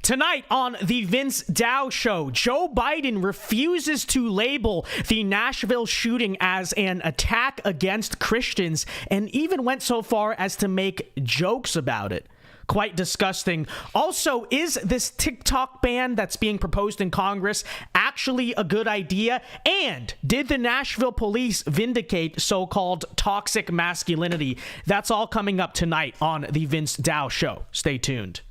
Tonight on the Vince Dao Show, Joe Biden refuses to label the Nashville shooting as an attack against Christians and even went so far as to make jokes about it. Quite disgusting. Also, is this TikTok ban that's being proposed in Congress actually a good idea? And did the Nashville police vindicate so-called toxic masculinity? That's all coming up tonight on the Vince Dao Show. Stay tuned.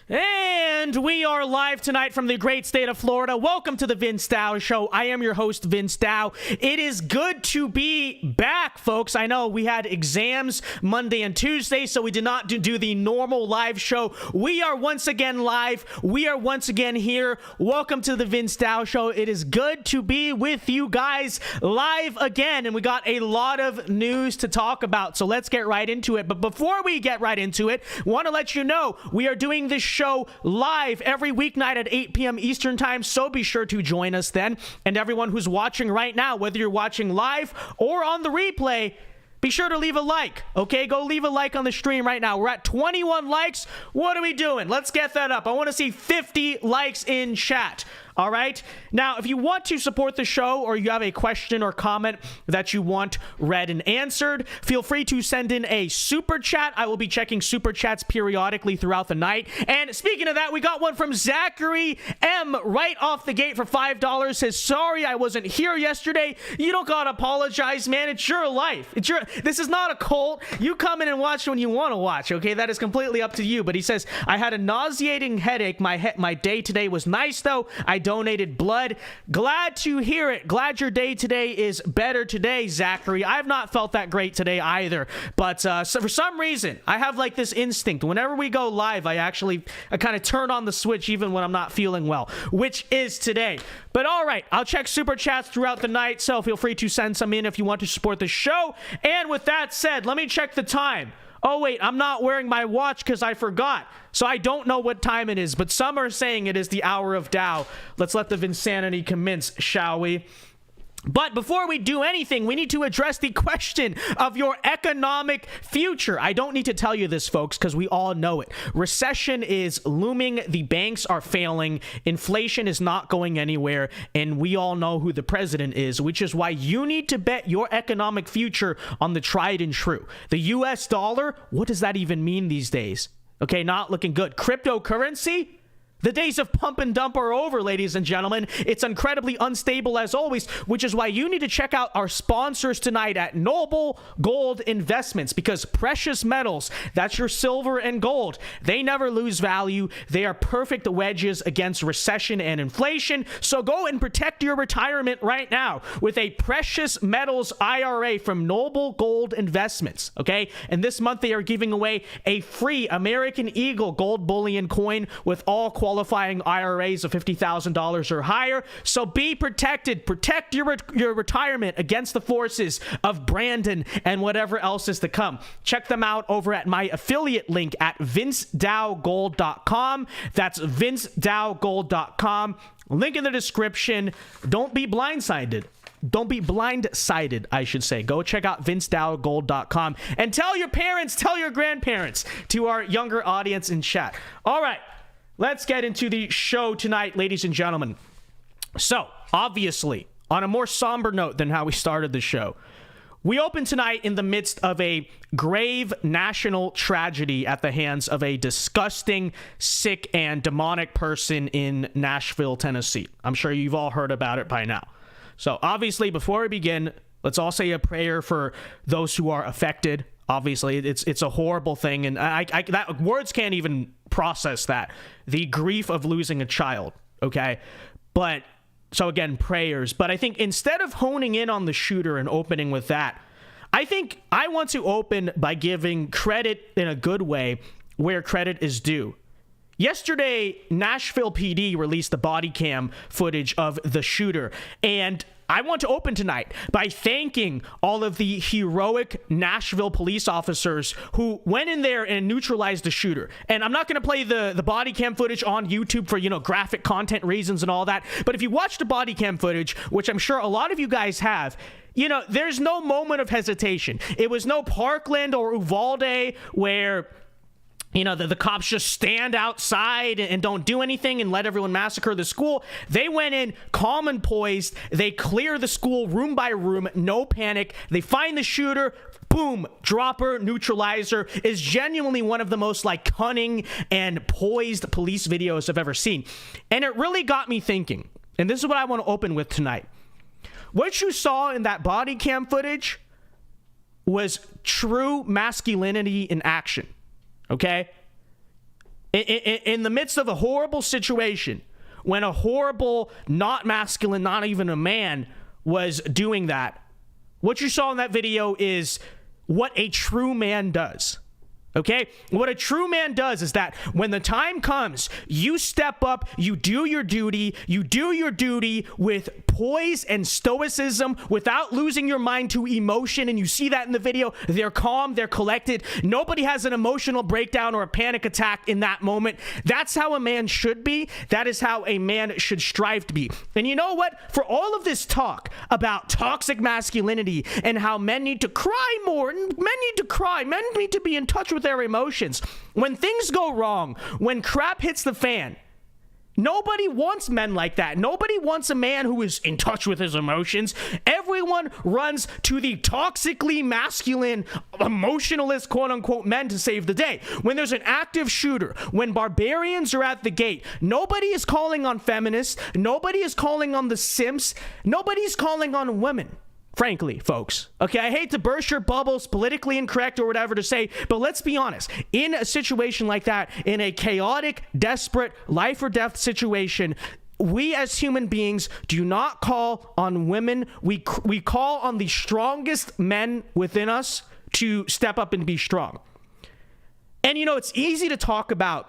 And we are live tonight from the great state of Florida. Welcome to the Vince Dao Show. I am your host, Vince Dao. It is good to be back, folks. I know we had exams Monday and Tuesday, so we did not do the normal live show. We are once again live. We are once again here. Welcome to the Vince Dao Show. It is good to be with you guys live again, and we got a lot of news to talk about, so let's get right into it. But before we get right into it, I want to let you know we are doing this show live every weeknight at 8 p.m. Eastern time, so be sure to join us then. And everyone who's watching right now, whether you're watching live or on the replay, be sure to leave a like, okay? Go leave a like on the stream right now. We're at 21 likes. What are we doing? Let's get that up. I want to see 50 likes in chat. All right. Now, if you want to support the show or you have a question or comment that you want read and answered, feel free to send in a super chat. I will be checking super chats periodically throughout the night. And speaking of that, we got one from Zachary M right off the gate for $5. Says, sorry, I wasn't here yesterday. You don't gotta apologize, man. It's your life. This is not a cult. You come in and watch when you want to watch. Okay, that is completely up to you. But he says, I had a nauseating headache. My day today was nice though. I donated blood. Glad to hear it. Glad your day today is better today, Zachary. I've not felt that great today either, but so for some reason I have like this instinct whenever we go live, I kind of turn on the switch even when I'm not feeling well, which is today. But all right, I'll check super chats throughout the night, so feel free to send some in if you want to support the show. And with that said, let me check the time. Oh, wait, I'm not wearing my watch because I forgot. So I don't know what time it is, but some are saying it is the hour of Dow. Let's let the Vinsanity commence, shall we? But before we do anything, we need to address the question of your economic future. I don't need to tell you this, folks, because we all know it. Recession is looming. The banks are failing. Inflation is not going anywhere. And we all know who the president is, which is why you need to bet your economic future on the tried and true. The US dollar, what does that even mean these days? Okay, not looking good. Cryptocurrency? The days of pump and dump are over, ladies and gentlemen. It's incredibly unstable as always, which is why you need to check out our sponsors tonight at Noble Gold Investments, because precious metals, that's your silver and gold, they never lose value. They are perfect wedges against recession and inflation. So go and protect your retirement right now with a precious metals IRA from Noble Gold Investments, okay? And this month they are giving away a free American Eagle gold bullion coin with all qualifying IRAs of $50,000 or higher. So be protected. Protect your retirement against the forces of Brandon and whatever else is to come. Check them out over at my affiliate link at VinceDaoGold.com. That's VinceDaoGold.com. Link in the description. Don't be blindsided. Don't be blindsided, I should say. Go check out VinceDaoGold.com and tell your parents, tell your grandparents, to our younger audience in chat. All right. Let's get into the show tonight, ladies and gentlemen. So, obviously, on a more somber note than how we started the show, we open tonight in the midst of a grave national tragedy at the hands of a disgusting, sick, and demonic person in Nashville, Tennessee. I'm sure you've all heard about it by now. So, obviously, before we begin, let's all say a prayer for those who are affected. Obviously, it's a horrible thing, and that words can't even process that. The grief of losing a child, okay? But, so again, prayers. But I think instead of honing in on the shooter and opening with that, I think I want to open by giving credit in a good way where credit is due. Yesterday, Nashville PD released the body cam footage of the shooter, and I want to open tonight by thanking all of the heroic Nashville police officers who went in there and neutralized the shooter. And I'm not going to play the body cam footage on YouTube for, graphic content reasons and all that. But if you watch the body cam footage, which I'm sure a lot of you guys have, there's no moment of hesitation. It was no Parkland or Uvalde where the cops just stand outside and don't do anything and let everyone massacre the school. They went in calm and poised. They clear the school room by room, no panic. They find the shooter. Boom, dropper, neutralizer. Is genuinely one of the most cunning and poised police videos I've ever seen. And it really got me thinking, and this is what I want to open with tonight. What you saw in that body cam footage was true masculinity in action. Okay? In the midst of a horrible situation, when a horrible, not masculine, not even a man was doing that, what you saw in that video is what a true man does. Okay? What a true man does is that when the time comes, you step up, you do your duty with poise and stoicism without losing your mind to emotion. And you see that in the video. They're calm, they're collected. Nobody has an emotional breakdown or a panic attack in that moment. That's how a man should be. That is how a man should strive to be. And you know what? For all of this talk about toxic masculinity and how men need to cry more, and men need to cry, men need to be in touch with their emotions. When things go wrong, when crap hits the fan, nobody wants men like that. Nobody wants a man who is in touch with his emotions. Everyone runs to the toxically masculine, emotionalist, quote-unquote, men to save the day. When there's an active shooter, when barbarians are at the gate, nobody is calling on feminists. Nobody is calling on the simps. Nobody's calling on women. Frankly, folks, okay, I hate to burst your bubbles, politically incorrect or whatever to say, but let's be honest. In a situation like that, in a chaotic, desperate, life or death situation, we as human beings do not call on women. We call on the strongest men within us to step up and be strong. And it's easy to talk about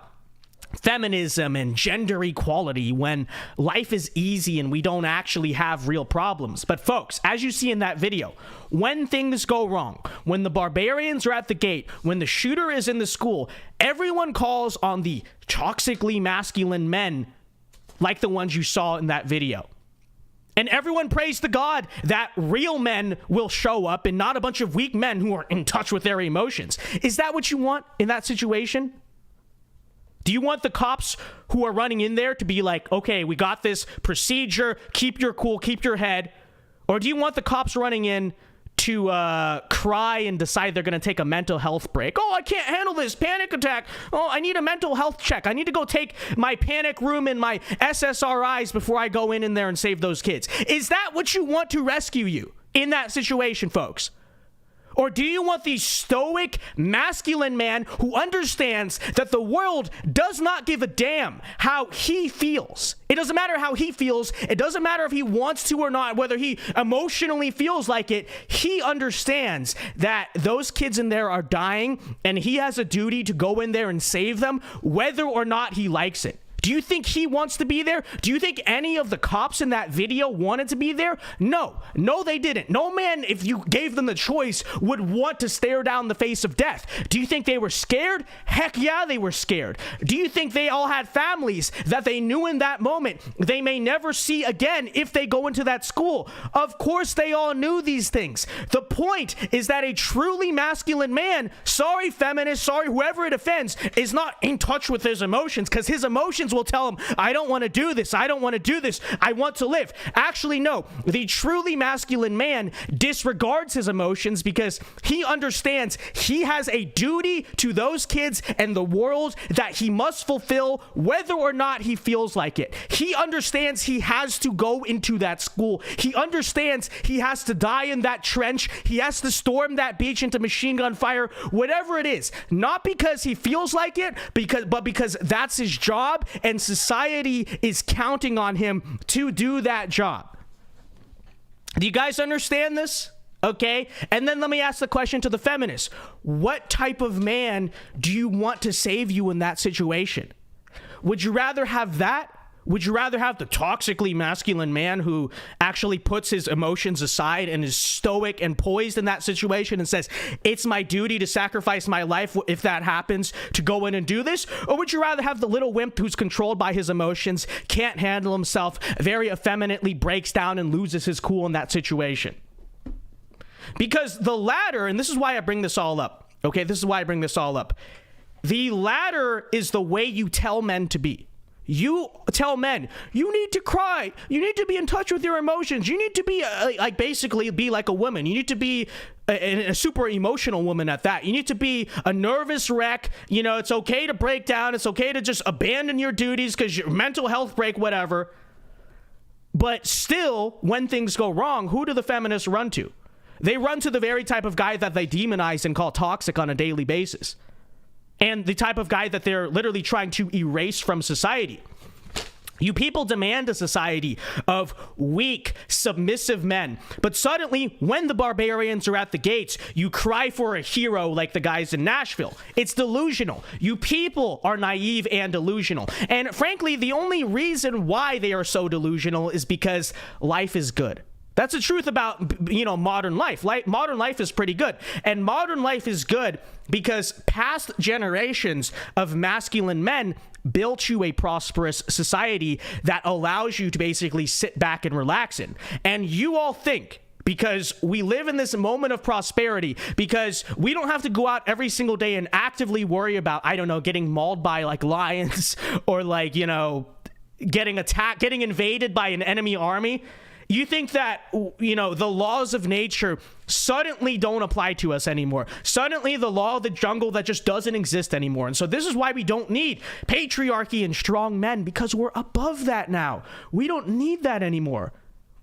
feminism and gender equality when life is easy and we don't actually have real problems. But folks, as you see in that video, when things go wrong, when the barbarians are at the gate, when the shooter is in the school, everyone calls on the toxically masculine men like the ones you saw in that video. And everyone prays to God that real men will show up and not a bunch of weak men who are in touch with their emotions. Is that what you want in that situation? Do you want the cops who are running in there to be like, okay, we got this procedure, keep your cool, keep your head? Or do you want the cops running in to cry and decide they're going to take a mental health break? Oh, I can't handle this panic attack. Oh, I need a mental health check. I need to go take my panic room and my SSRIs before I go in there and save those kids. Is that what you want to rescue you in that situation, folks? Or do you want the stoic, masculine man who understands that the world does not give a damn how he feels? It doesn't matter how he feels. It doesn't matter if he wants to or not, whether he emotionally feels like it. He understands that those kids in there are dying, and he has a duty to go in there and save them, whether or not he likes it. Do you think he wants to be there? Do you think any of the cops in that video wanted to be there? No, they didn't. No man, if you gave them the choice, would want to stare down the face of death. Do you think they were scared? Heck yeah, they were scared. Do you think they all had families that they knew in that moment they may never see again if they go into that school? Of course they all knew these things. The point is that a truly masculine man, sorry feminist, sorry whoever it offends, is not in touch with his emotions, because his emotions will tell him, I don't want to do this. I don't want to do this. I want to live. Actually, no. The truly masculine man disregards his emotions because he understands he has a duty to those kids and the world that he must fulfill whether or not he feels like it. He understands he has to go into that school. He understands he has to die in that trench. He has to storm that beach into machine gun fire, whatever it is. Not because he feels like it, but because that's his job and society is counting on him to do that job. Do you guys understand this? Okay, and then let me ask the question to the feminists. What type of man do you want to save you in that situation? Would you rather have that? Would you rather have the toxically masculine man who actually puts his emotions aside and is stoic and poised in that situation and says, it's my duty to sacrifice my life if that happens to go in and do this? Or would you rather have the little wimp who's controlled by his emotions, can't handle himself, very effeminately breaks down and loses his cool in that situation? Because the latter, and this is why I bring this all up, okay, this is why I bring this all up. The latter is the way you tell men to be. You tell men, you need to cry. You need to be in touch with your emotions. You need to be basically be like a woman. You need to be a super emotional woman at that. You need to be a nervous wreck. You know, it's okay to break down. It's okay to just abandon your duties because your mental health break, whatever. But still, when things go wrong, who do the feminists run to? They run to the very type of guy that they demonize and call toxic on a daily basis. And the type of guy that they're literally trying to erase from society. You people demand a society of weak, submissive men. But suddenly, when the barbarians are at the gates, you cry for a hero like the guys in Nashville. It's delusional. You people are naive and delusional. And frankly, the only reason why they are so delusional is because life is good. That's the truth about, you know, modern life. Modern life is pretty good. And modern life is good because past generations of masculine men built you a prosperous society that allows you to basically sit back and relax in. And you all think, because we live in this moment of prosperity, because we don't have to go out every single day and actively worry about, I don't know, getting mauled by like lions or like, you know, getting attacked, getting invaded by an enemy army. You think that, you know, the laws of nature suddenly don't apply to us anymore. Suddenly the law of the jungle that just doesn't exist anymore. And so this is why we don't need patriarchy and strong men, because we're above that now. We don't need that anymore.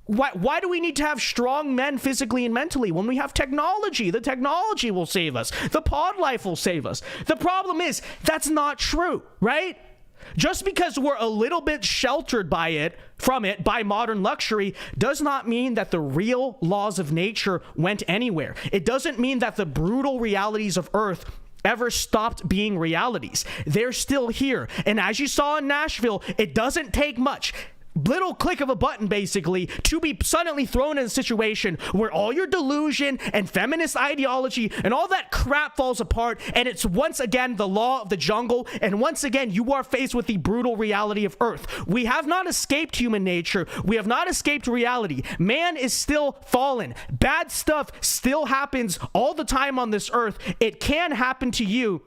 Why do we need to have strong men physically and mentally when we have technology? The technology will save us. The pod life will save us. The problem is that's not true, right? Just because we're a little bit sheltered by modern luxury does not mean that the real laws of nature went anywhere. It doesn't mean that the brutal realities of Earth ever stopped being realities. They're still here. And as you saw in Nashville, it doesn't take much. Little click of a button, basically, to be suddenly thrown in a situation where all your delusion and feminist ideology and all that crap falls apart, and it's once again the law of the jungle, and once again you are faced with the brutal reality of Earth. We have not escaped human nature. We have not escaped reality. Man is still fallen. Bad stuff still happens all the time on this earth. It can happen to you.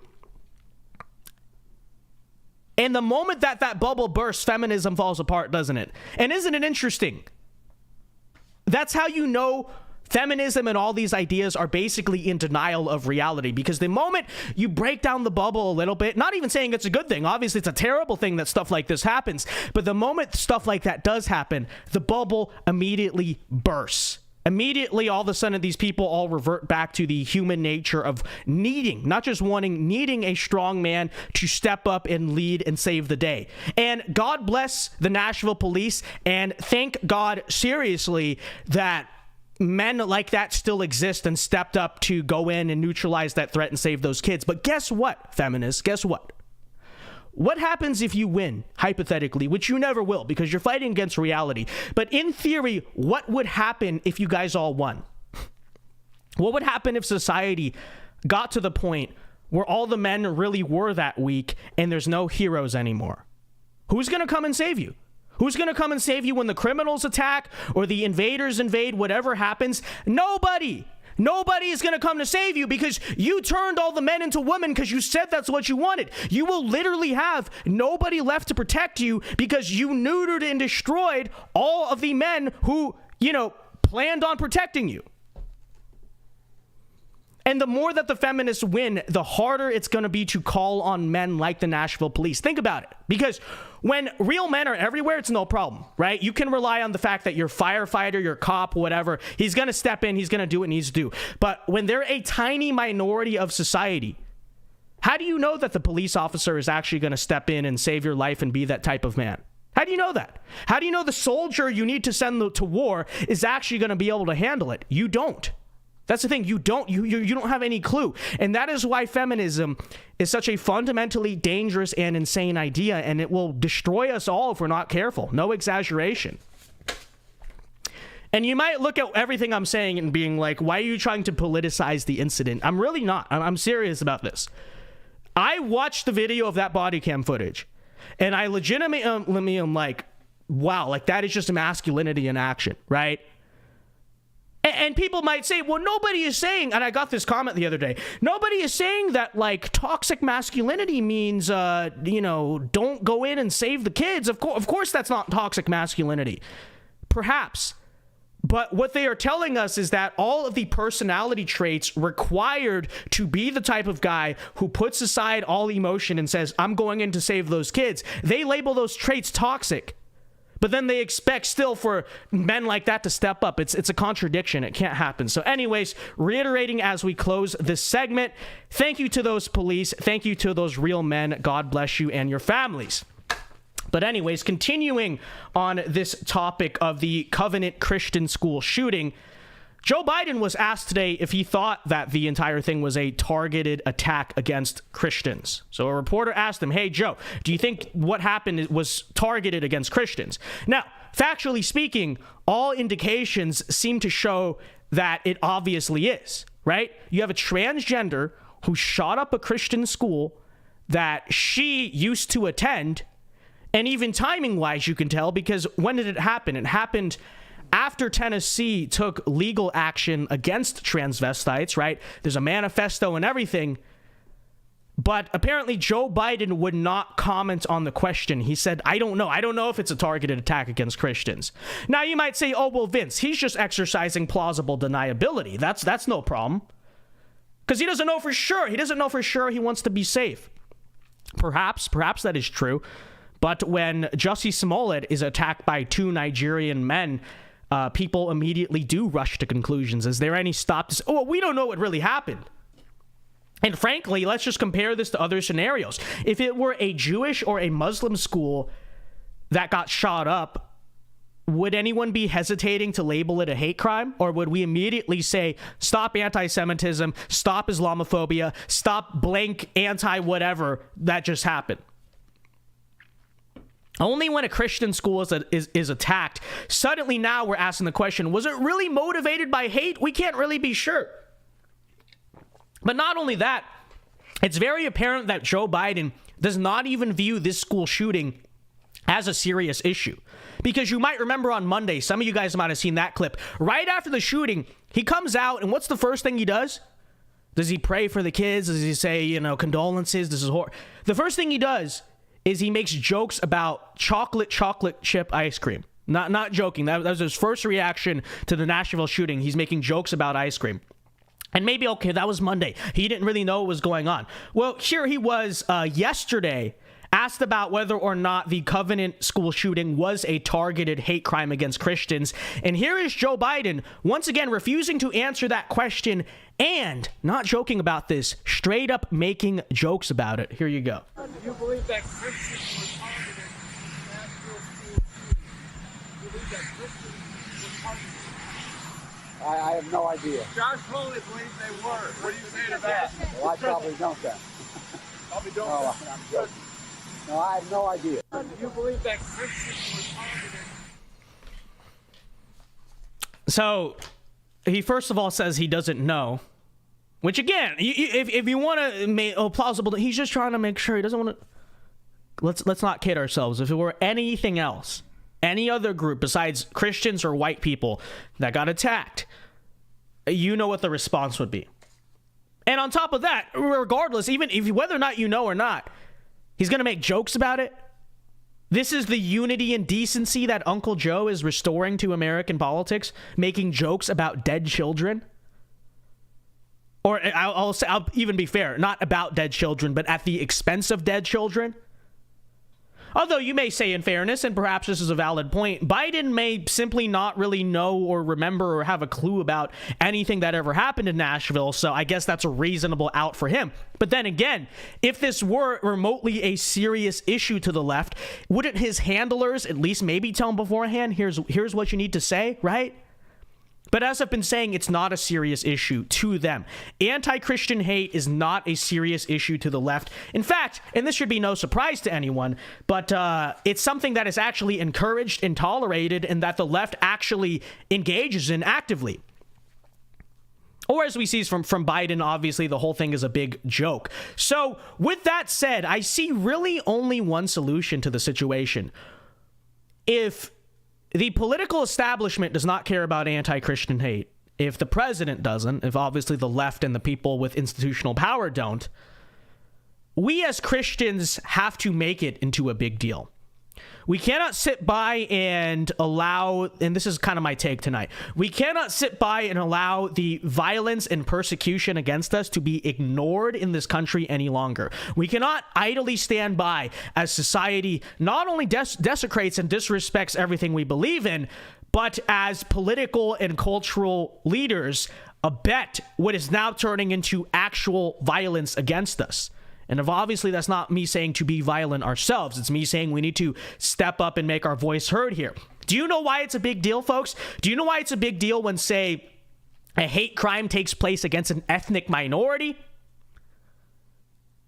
And the moment that that bubble bursts, feminism falls apart, doesn't it? And isn't it interesting? That's how you know feminism and all these ideas are basically in denial of reality, because the moment you break down the bubble a little bit, not even saying it's a good thing, obviously it's a terrible thing that stuff like this happens, but the moment stuff like that does happen, the bubble immediately bursts. Immediately, all of a sudden, these people all revert back to the human nature of needing, not just wanting, needing a strong man to step up and lead and save the day. And God bless the Nashville police, and thank God, seriously, that men like that still exist and stepped up to go in and neutralize that threat and save those kids. But guess what, feminists? Guess what? What happens if you win, hypothetically, which you never will because you're fighting against reality. But in theory, what would happen if you guys all won? What would happen if society got to the point where all the men really were that weak and there's no heroes anymore? Who's going to come and save you? Who's going to come and save you when the criminals attack or the invaders invade, whatever happens? Nobody. Nobody is going to come to save you because you turned all the men into women because you said that's what you wanted. You will literally have nobody left to protect you because you neutered and destroyed all of the men who, you know, planned on protecting you. And the more that the feminists win, the harder it's going to be to call on men like the Nashville police. Think about it. Because when real men are everywhere, it's no problem, right? You can rely on the fact that your firefighter, your cop, whatever, he's going to step in, he's going to do what he needs to do. But when they're a tiny minority of society, how do you know that the police officer is actually going to step in and save your life and be that type of man? How do you know that? How do you know the soldier you need to send to war is actually going to be able to handle it? You don't. That's the thing. You don't have any clue. And that is why feminism is such a fundamentally dangerous and insane idea, and it will destroy us all if we're not careful. No exaggeration. And you might look at everything I'm saying and being like, why are you trying to politicize the incident? I'm really not. I'm serious about this. I watched the video of that body cam footage, and I legitimately am like, wow, like that is just masculinity in action, right? And people might say, well, nobody is saying, and I got this comment the other day, nobody is saying that, like, toxic masculinity means, don't go in and save the kids. Of course that's not toxic masculinity. Perhaps. But what they are telling us is that all of the personality traits required to be the type of guy who puts aside all emotion and says, I'm going in to save those kids, they label those traits toxic. But then they expect still for men like that to step up. It's a contradiction. It can't happen. So anyways, reiterating as we close this segment, thank you to those police. Thank you to those real men. God bless you and your families. But anyways, continuing on this topic of the Covenant Christian School shooting, Joe Biden was asked today if he thought that the entire thing was a targeted attack against Christians. So a reporter asked him, hey, Joe, do you think what happened was targeted against Christians? Now, factually speaking, all indications seem to show that it obviously is, right? You have a transgender who shot up a Christian school that she used to attend, and even timing-wise, you can tell, because when did it happen? It happened after Tennessee took legal action against transvestites, right? There's a manifesto and everything. But apparently Joe Biden would not comment on the question. He said, I don't know. I don't know if it's a targeted attack against Christians. Now you might say, oh, well, Vince, he's just exercising plausible deniability. That's no problem. Because he doesn't know for sure. He doesn't know for sure he wants to be safe. Perhaps that is true. But when Jussie Smollett is attacked by two Nigerian men, people immediately do rush to conclusions. Is there any stop to say, oh, well, we don't know what really happened. And frankly, let's just compare this to other scenarios. If it were a Jewish or a Muslim school that got shot up, would anyone be hesitating to label it a hate crime? Or would we immediately say, stop anti-Semitism, stop Islamophobia, stop blank anti-whatever that just happened? Only when a Christian school is attacked, suddenly now we're asking the question, was it really motivated by hate? We can't really be sure. But not only that, it's very apparent that Joe Biden does not even view this school shooting as a serious issue. Because you might remember on Monday, some of you guys might have seen that clip. Right after the shooting, he comes out, and what's the first thing he does? Does he pray for the kids? Does he say, condolences? This is horrible. The first thing he does is he makes jokes about chocolate chip ice cream. Not joking. That was his first reaction to the Nashville shooting. He's making jokes about ice cream. And maybe, okay, that was Monday. He didn't really know what was going on. Well, here he was yesterday, asked about whether or not the Covenant school shooting was a targeted hate crime against Christians. And here is Joe Biden, once again, refusing to answer that question and, not joking about this, straight up making jokes about it. Here you go. Do you believe that Christians were targeted in Nashville school shooting? Do you believe that Christians were targeted? I have no idea. Josh Foley believes they were. What do you say to that? Well, I probably don't then. Probably don't. No, I'm joking. No, I have no idea. Do you believe that Christians were targeted? So, he first of all says he doesn't know. Which again, if you want to make plausible, he's just trying to make sure he doesn't want to. Let's not kid ourselves. If it were anything else, any other group besides Christians or white people that got attacked, you know what the response would be. And on top of that, regardless, even if whether or not you know or not, he's going to make jokes about it. This is the unity and decency that Uncle Joe is restoring to American politics, making jokes about dead children. Or I'll even be fair, not about dead children, but at the expense of dead children. Although you may say in fairness, and perhaps this is a valid point, Biden may simply not really know or remember or have a clue about anything that ever happened in Nashville, so I guess that's a reasonable out for him. But then again, if this were remotely a serious issue to the left, wouldn't his handlers at least maybe tell him beforehand, here's what you need to say, right? But as I've been saying, it's not a serious issue to them. Anti-Christian hate is not a serious issue to the left. In fact, and this should be no surprise to anyone, but it's something that is actually encouraged and tolerated and that the left actually engages in actively. Or as we see from Biden, obviously the whole thing is a big joke. So with that said, I see really only one solution to the situation. If the political establishment does not care about anti-Christian hate, if the president doesn't, if obviously the left and the people with institutional power don't, we as Christians have to make it into a big deal. We cannot sit by and allow, and this is kind of my take tonight, we cannot sit by and allow the violence and persecution against us to be ignored in this country any longer. We cannot idly stand by as society not only desecrates and disrespects everything we believe in, but as political and cultural leaders abet what is now turning into actual violence against us. And if obviously that's not me saying to be violent ourselves, it's me saying we need to step up and make our voice heard here. Do you know why it's a big deal, folks? Do you know why it's a big deal when, say, a hate crime takes place against an ethnic minority?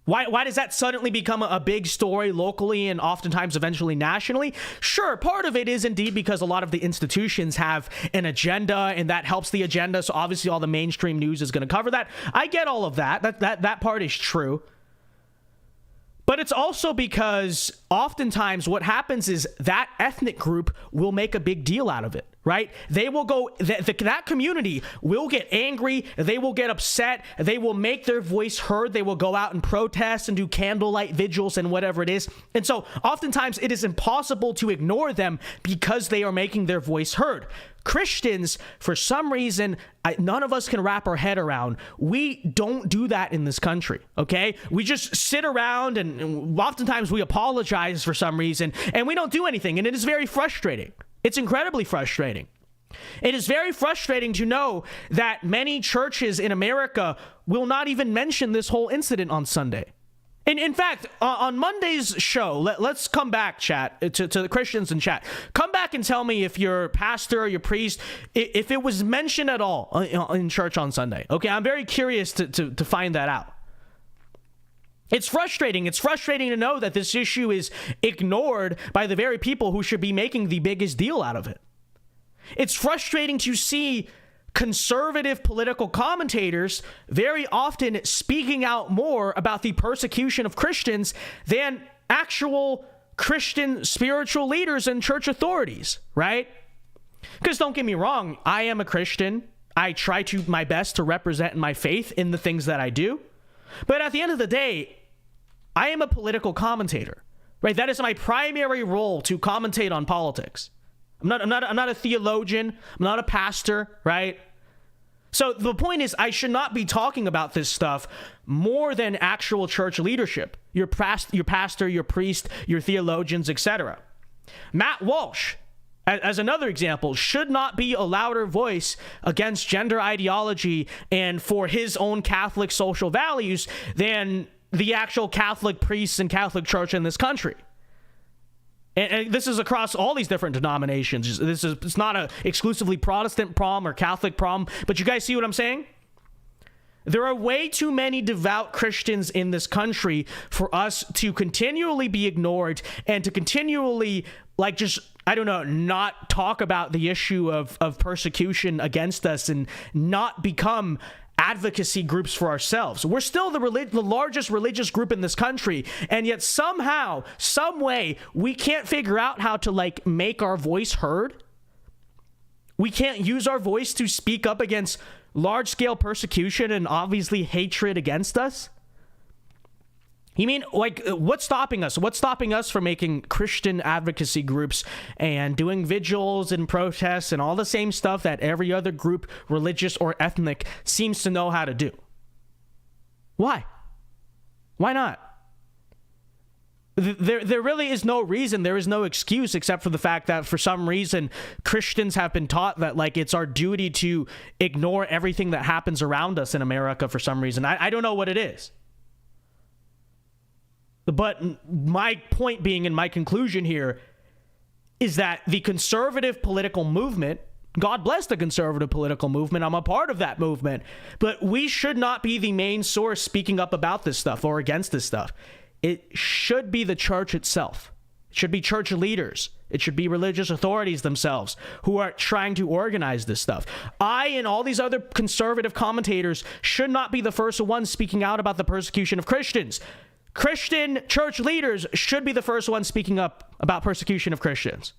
Why does that suddenly become a big story locally and oftentimes eventually nationally? Sure, part of it is indeed because a lot of the institutions have an agenda and that helps the agenda. So obviously all the mainstream news is going to cover that. I get all of that. That part is true. But it's also because oftentimes what happens is that ethnic group will make a big deal out of it, right? They will go, that community will get angry, they will get upset, they will make their voice heard, they will go out and protest and do candlelight vigils and whatever it is. And so oftentimes it is impossible to ignore them because they are making their voice heard. Christians, for some reason, none of us can wrap our head around. We don't do that in this country, okay? We just sit around and oftentimes we apologize for some reason and we don't do anything. And it is very frustrating. It's incredibly frustrating. It is very frustrating to know that many churches in America will not even mention this whole incident on Sunday. And in fact, on Monday's show, let's come back, chat, to the Christians in chat. Come back and tell me if your pastor or your priest, if it was mentioned at all in church on Sunday. Okay, I'm very curious to find that out. It's frustrating. It's frustrating to know that this issue is ignored by the very people who should be making the biggest deal out of it. It's frustrating to see conservative political commentators very often speaking out more about the persecution of Christians than actual Christian spiritual leaders and church authorities, right? Because don't get me wrong, I am a Christian. I try my best to represent my faith in the things that I do. But at the end of the day, I am a political commentator, right? That is my primary role, to commentate on politics. I'm not a theologian. I'm not a pastor, right? So the point is, I should not be talking about this stuff more than actual church leadership, your pastor, your priest, your theologians, etc. Matt Walsh, as another example, should not be a louder voice against gender ideology and for his own Catholic social values than the actual Catholic priests and Catholic church in this country. And this is across all these different denominations. It's not a exclusively Protestant problem or Catholic problem, but you guys see what I'm saying? There are way too many devout Christians in this country for us to continually be ignored and to continually, not talk about the issue of persecution against us and not become advocacy groups for ourselves. We're still the largest religious group in this country, and yet somehow, some way, we can't figure out how to make our voice heard. We can't use our voice to speak up against large-scale persecution and obviously hatred against us. You mean, what's stopping us? What's stopping us from making Christian advocacy groups and doing vigils and protests and all the same stuff that every other group, religious or ethnic, seems to know how to do? Why? Why not? There really is no reason, there is no excuse except for the fact that for some reason Christians have been taught that it's our duty to ignore everything that happens around us in America for some reason. I don't know what it is. But my point being, and my conclusion here, is that the conservative political movement, God bless the conservative political movement. I'm a part of that movement. But we should not be the main source speaking up about this stuff or against this stuff. It should be the church itself. It should be church leaders. It should be religious authorities themselves who are trying to organize this stuff. I and all these other conservative commentators should not be the first ones speaking out about the persecution of Christians. Christian church leaders should be the first ones speaking up about persecution of Christians.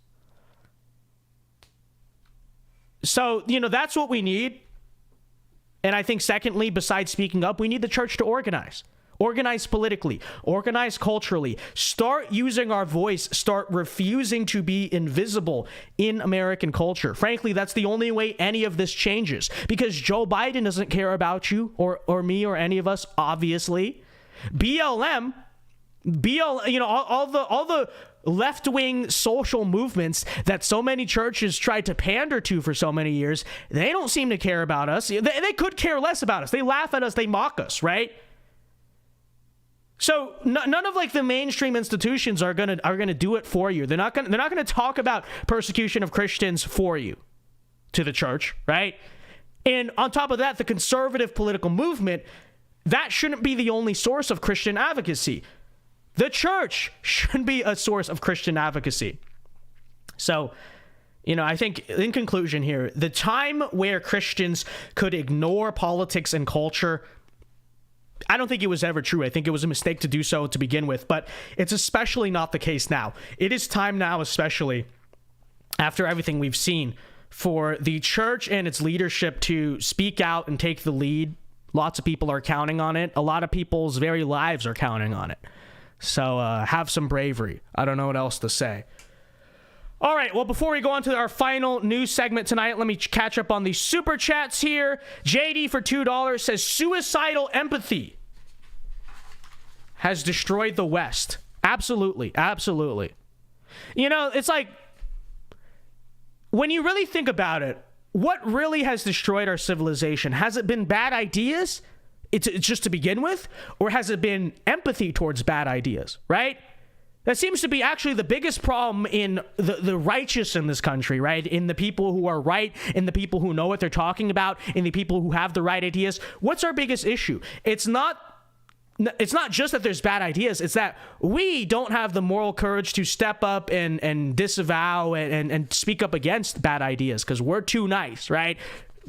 So, that's what we need. And I think secondly, besides speaking up, we need the church to organize. Organize politically, organize culturally, start using our voice, start refusing to be invisible in American culture. Frankly, that's the only way any of this changes, because Joe Biden doesn't care about you or me or any of us, obviously. all the left-wing social movements that so many churches tried to pander to for so many years, they don't seem to care about us. They could care less about us. They laugh at us. They mock us, right? So none of the mainstream institutions are gonna do it for you. They're not gonna talk about persecution of Christians for you to the church, right? And on top of that, the conservative political movement, that shouldn't be the only source of Christian advocacy. The church should be a source of Christian advocacy. So, I think in conclusion here, the time where Christians could ignore politics and culture, I don't think it was ever true. I think it was a mistake to do so to begin with, but it's especially not the case now. It is time now, especially after everything we've seen, for the church and its leadership to speak out and take the lead. Lots of people are counting on it. A lot of people's very lives are counting on it. So have some bravery. I don't know what else to say. All right, well, before we go on to our final news segment tonight, let me catch up on the super chats here. JD for $2 says, suicidal empathy has destroyed the West. Absolutely, absolutely. It's like, when you really think about it, what really has destroyed our civilization? Has it been bad ideas? It's just to begin with? Or has it been empathy towards bad ideas, right? That seems to be actually the biggest problem in the righteous in this country, right? In the people who are right, in the people who know what they're talking about, in the people who have the right ideas. What's our biggest issue? It's not just that there's bad ideas. It's that we don't have the moral courage to step up and disavow and speak up against bad ideas because we're too nice, right?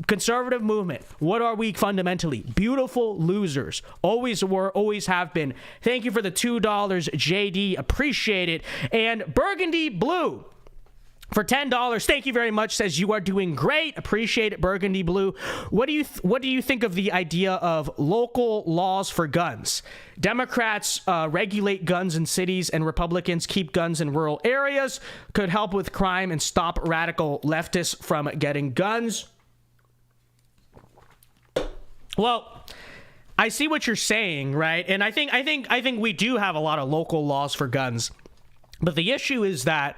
Conservative movement, what are we fundamentally? Beautiful losers. Always were, always have been. Thank you for the $2, JD. Appreciate it. And Burgundy Blue for $10. Thank you very much. Says you are doing great. Appreciate it, Burgundy Blue. What do you think of the idea of local laws for guns? Democrats regulate guns in cities and Republicans keep guns in rural areas. Could help with crime and stop radical leftists from getting guns. Well, I see what you're saying, right? And I think we do have a lot of local laws for guns. But the issue is that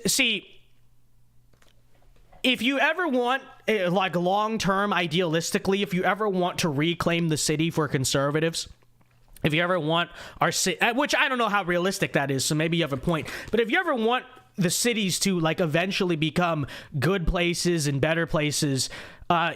see, if you ever want, long-term, idealistically, if you ever want to reclaim the city for conservatives, if you ever want our city, which I don't know how realistic that is, so maybe you have a point, but if you ever want the cities to eventually become good places and better places,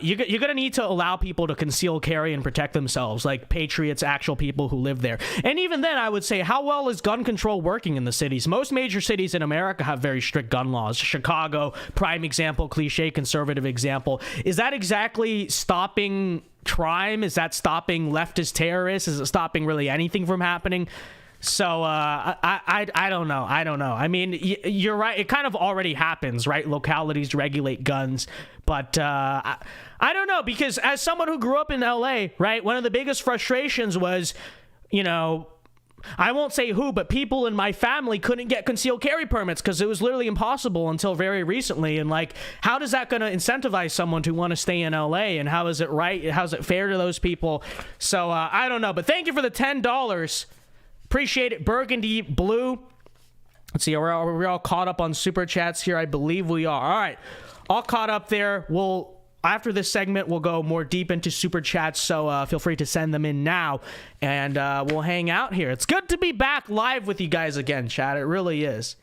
you're going to need to allow people to conceal carry and protect themselves, like patriots, actual people who live there. And even then, I would say, how well is gun control working in the cities? Most major cities in America have very strict gun laws. Chicago, prime example, cliche conservative example. Is that exactly stopping crime? Is that stopping leftist terrorists? Is it stopping really anything from happening? So I don't know. I mean, you're right. It kind of already happens, right? Localities regulate guns. But I don't know, because as someone who grew up in LA, right, one of the biggest frustrations was, I won't say who, but people in my family couldn't get concealed carry permits because it was literally impossible until very recently. And how does that going to incentivize someone to want to stay in LA? And how is it right? How's it fair to those people? So I don't know. But thank you for the $10. Appreciate it, Burgundy Blue. Let's see, are we all caught up on super chats here? I believe we are. All right, all caught up there. After this segment, we'll go more deep into super chats, so feel free to send them in now, and we'll hang out here. It's good to be back live with you guys again, chat. It really is.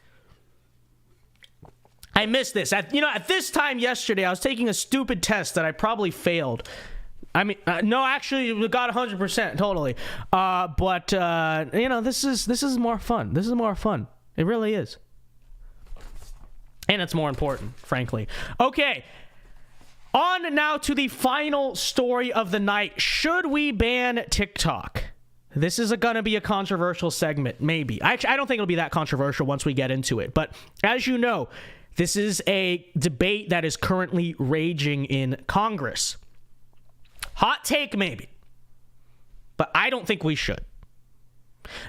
I missed this. At this time yesterday, I was taking a stupid test that I probably failed. I mean, no, actually, we got 100% totally. But this is more fun. This is more fun. It really is. And it's more important, frankly. Okay. On now to the final story of the night. Should we ban TikTok? This is going to be a controversial segment, maybe. I don't think it'll be that controversial once we get into it. But as you know, this is a debate that is currently raging in Congress. Hot take, maybe. But I don't think we should.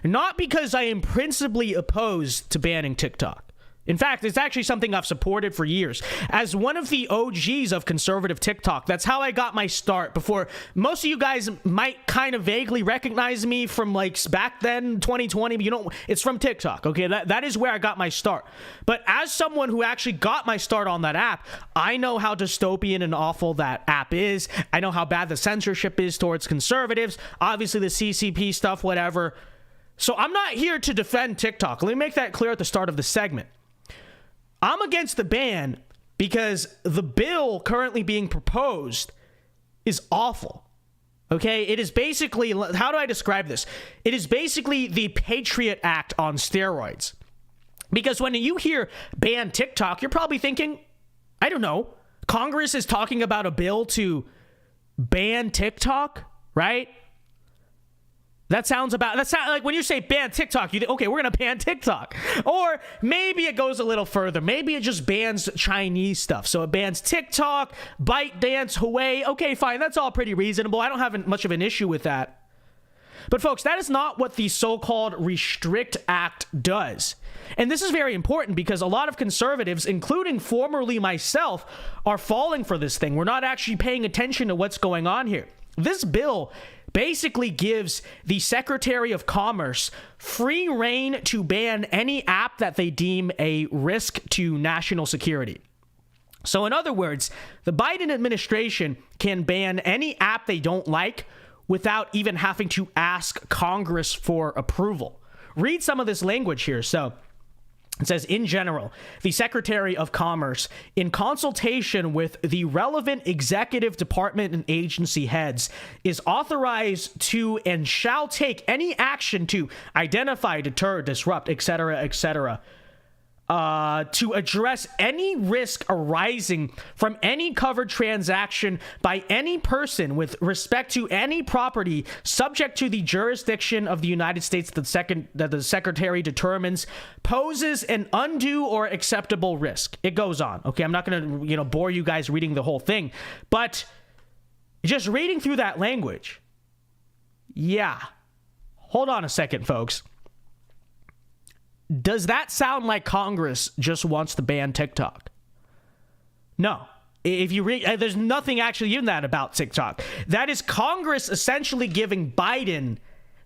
Not because I am principally opposed to banning TikTok. In fact, it's actually something I've supported for years. As one of the OGs of conservative TikTok, that's how I got my start. Before, most of you guys might kind of vaguely recognize me from like back then, 2020, but it's from TikTok, okay? That is where I got my start. But as someone who actually got my start on that app, I know how dystopian and awful that app is. I know how bad the censorship is towards conservatives. Obviously, the CCP stuff, whatever. So I'm not here to defend TikTok. Let me make that clear at the start of the segment. I'm against the ban because the bill currently being proposed is awful. Okay? It is basically, how do I describe this? It is basically the Patriot Act on steroids. Because when you hear ban TikTok, you're probably thinking, I don't know, Congress is talking about a bill to ban TikTok, right? That sounds like when you say ban TikTok, you think, okay, we're going to ban TikTok. Or maybe it goes a little further. Maybe it just bans Chinese stuff. So it bans TikTok, ByteDance, Huawei. Okay, fine. That's all pretty reasonable. I don't have much of an issue with that. But folks, that is not what the so-called Restrict Act does. And this is very important because a lot of conservatives, including formerly myself, are falling for this thing. We're not actually paying attention to what's going on here. This bill basically gives the Secretary of Commerce free rein to ban any app that they deem a risk to national security. So in other words, the Biden administration can ban any app they don't like without even having to ask Congress for approval. Read some of this language here. So it says, in general, the Secretary of Commerce, in consultation with the relevant executive department and agency heads, is authorized to and shall take any action to identify, deter, disrupt, etc., to address any risk arising from any covered transaction by any person with respect to any property subject to the jurisdiction of the United States that the Secretary determines poses an undue or acceptable risk. It goes on. Okay, I'm not going to bore you guys reading the whole thing, but just reading through that language. Yeah. Hold on a second, folks. Does that sound like Congress just wants to ban TikTok? No. If you read, there's nothing actually in that about TikTok. That is Congress essentially giving Biden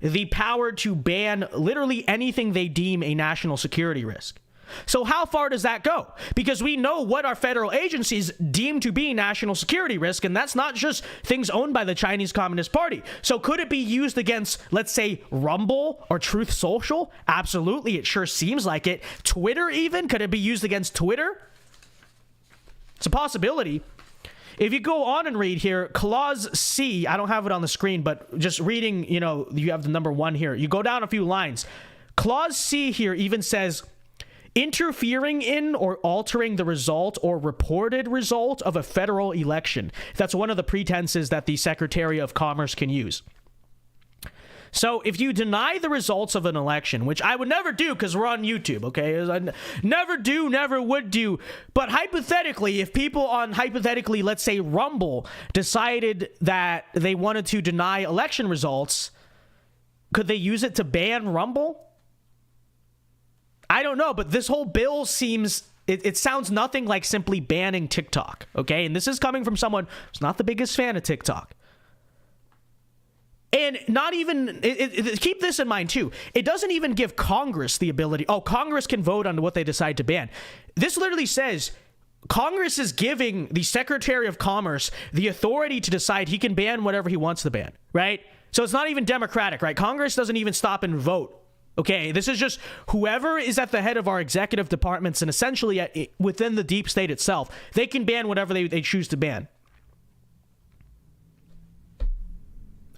the power to ban literally anything they deem a national security risk. So how far does that go? Because we know what our federal agencies deem to be national security risk, and that's not just things owned by the Chinese Communist Party. So could it be used against, let's say, Rumble or Truth Social? Absolutely, it sure seems like it. Twitter even? Could it be used against Twitter? It's a possibility. If you go on and read here, Clause C, I don't have it on the screen, but just reading, you have the number 1 here. You go down a few lines. Clause C here even says, interfering in or altering the result or reported result of a federal election. That's one of the pretenses that the Secretary of Commerce can use. So if you deny the results of an election, which I would never do because we're on YouTube, okay? I never do, never would do. But hypothetically, if people on let's say Rumble, decided that they wanted to deny election results, could they use it to ban Rumble? I don't know, but this whole bill seems, it sounds nothing like simply banning TikTok, okay? And this is coming from someone who's not the biggest fan of TikTok. And not even, keep this in mind too, it doesn't even give Congress the ability, Congress can vote on what they decide to ban. This literally says Congress is giving the Secretary of Commerce the authority to decide he can ban whatever he wants to ban, right? So it's not even democratic, right? Congress doesn't even stop and vote Okay, this is just whoever is at the head of our executive departments and essentially within the deep state itself, they can ban whatever they choose to ban.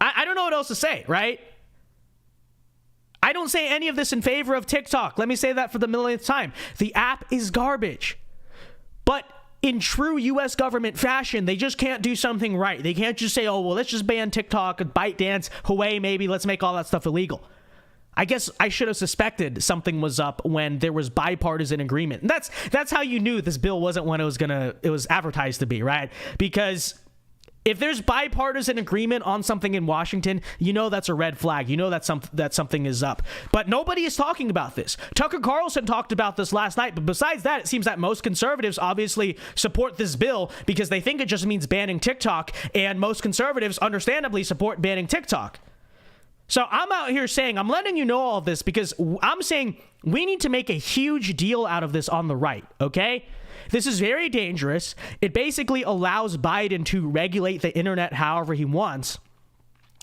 I don't know what else to say, right? I don't say any of this in favor of TikTok. Let me say that for the millionth time. The app is garbage. But in true U.S. government fashion, they just can't do something right. They can't just say, oh, well, let's just ban TikTok, ByteDance, Huawei, maybe. Let's make all that stuff illegal. I guess I should have suspected something was up when there was bipartisan agreement. And that's how you knew this bill wasn't what it was advertised to be, right? Because if there's bipartisan agreement on something in Washington, you know that's a red flag. You know that something is up. But nobody is talking about this. Tucker Carlson talked about this last night, but besides that, it seems that most conservatives obviously support this bill because they think it just means banning TikTok, and most conservatives understandably support banning TikTok. So I'm out here saying, I'm letting you know all of this because I'm saying we need to make a huge deal out of this on the right, okay? This is very dangerous. It basically allows Biden to regulate the internet however he wants.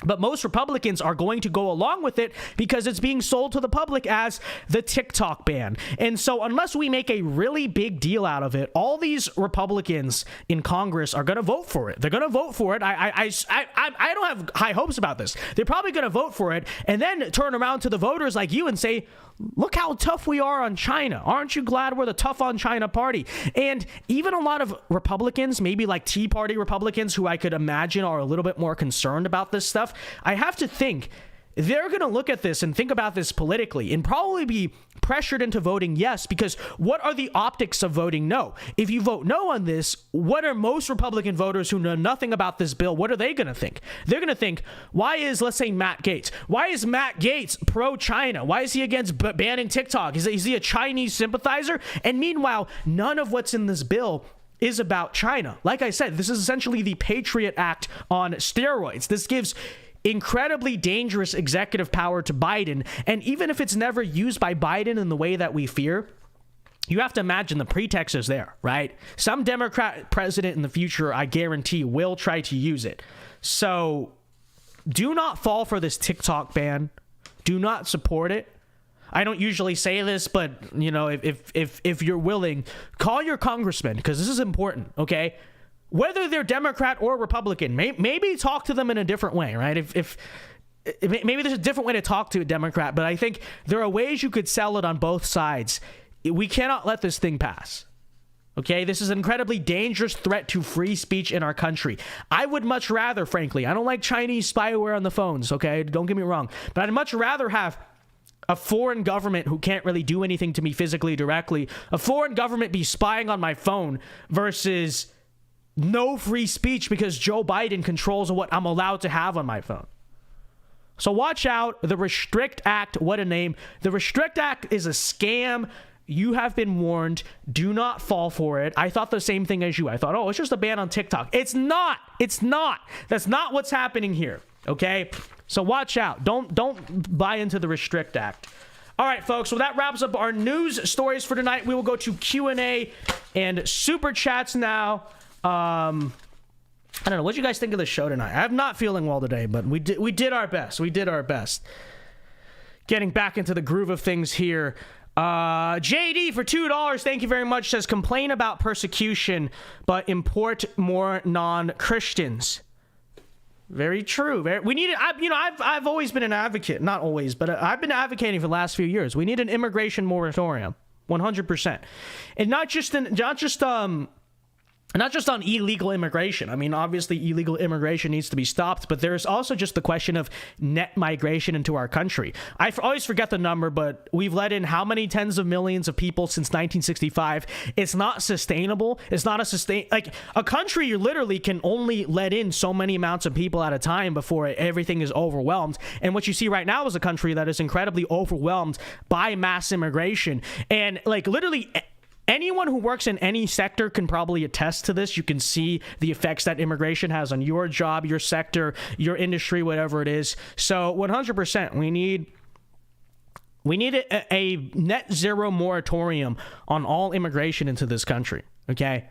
But most Republicans are going to go along with it because it's being sold to the public as the TikTok ban. And so unless we make a really big deal out of it, all these Republicans in Congress are going to vote for it. They're going to vote for it. I don't have high hopes about this. They're probably going to vote for it and then turn around to the voters like you and say, look how tough we are on China. Aren't you glad we're the tough on China party? And even a lot of Republicans, maybe like Tea Party Republicans, who I could imagine are a little bit more concerned about this stuff, I have to think they're going to look at this and think about this politically and probably be pressured into voting yes, because what are the optics of voting no? If you vote no on this, what are most Republican voters who know nothing about this bill, what are they going to think? They're going to think, why is, let's say, Matt Gaetz? Why is Matt Gaetz pro-China? Why is he against banning TikTok? Is he a Chinese sympathizer? And meanwhile, none of what's in this bill is about China. Like I said, this is essentially the Patriot Act on steroids. This gives incredibly dangerous executive power to Biden. And even if it's never used by Biden in the way that we fear, you have to imagine the pretext is there, right? Some Democrat president in the future, I guarantee, will try to use it. So do not fall for this TikTok ban. Do not support it. I don't usually say this, but you know, if you're willing, call your congressman, because this is important, okay? Whether they're Democrat or Republican, maybe talk to them in a different way, right? If maybe there's a different way to talk to a Democrat, but I think there are ways you could sell it on both sides. We cannot let this thing pass. Okay, this is an incredibly dangerous threat to free speech in our country. I would much rather, frankly, I don't like Chinese spyware on the phones, okay? Don't get me wrong. But I'd much rather have a foreign government who can't really do anything to me physically directly, a foreign government be spying on my phone versus no free speech because Joe Biden controls what I'm allowed to have on my phone. So watch out. The Restrict Act, what a name. The Restrict Act is a scam. You have been warned. Do not fall for it. I thought the same thing as you. I thought, oh, it's just a ban on TikTok. It's not. It's not. That's not what's happening here. Okay? So watch out. Don't buy into the Restrict Act. All right, folks. Well, that wraps up our news stories for tonight. We will go to Q&A and super chats now. I don't know. What do you guys think of the show tonight? I'm not feeling well today, but we did our best. We did our best. Getting back into the groove of things here. JD for $2, thank you very much, says complain about persecution, but import more non-Christians. Very true. We need it. I've always been an advocate, not always, but I've been advocating for the last few years. We need an immigration moratorium, 100%, and not just on illegal immigration. I mean, obviously, illegal immigration needs to be stopped, but there's also just the question of net migration into our country. I always forget the number, but we've let in how many tens of millions of people since 1965? It's not sustainable. It's not like a country, you literally can only let in so many amounts of people at a time before everything is overwhelmed. And what you see right now is a country that is incredibly overwhelmed by mass immigration. And like literally anyone who works in any sector can probably attest to this. You can see the effects that immigration has on your job, your sector, your industry, whatever it is. So 100%, we need a net zero moratorium on all immigration into this country, okay?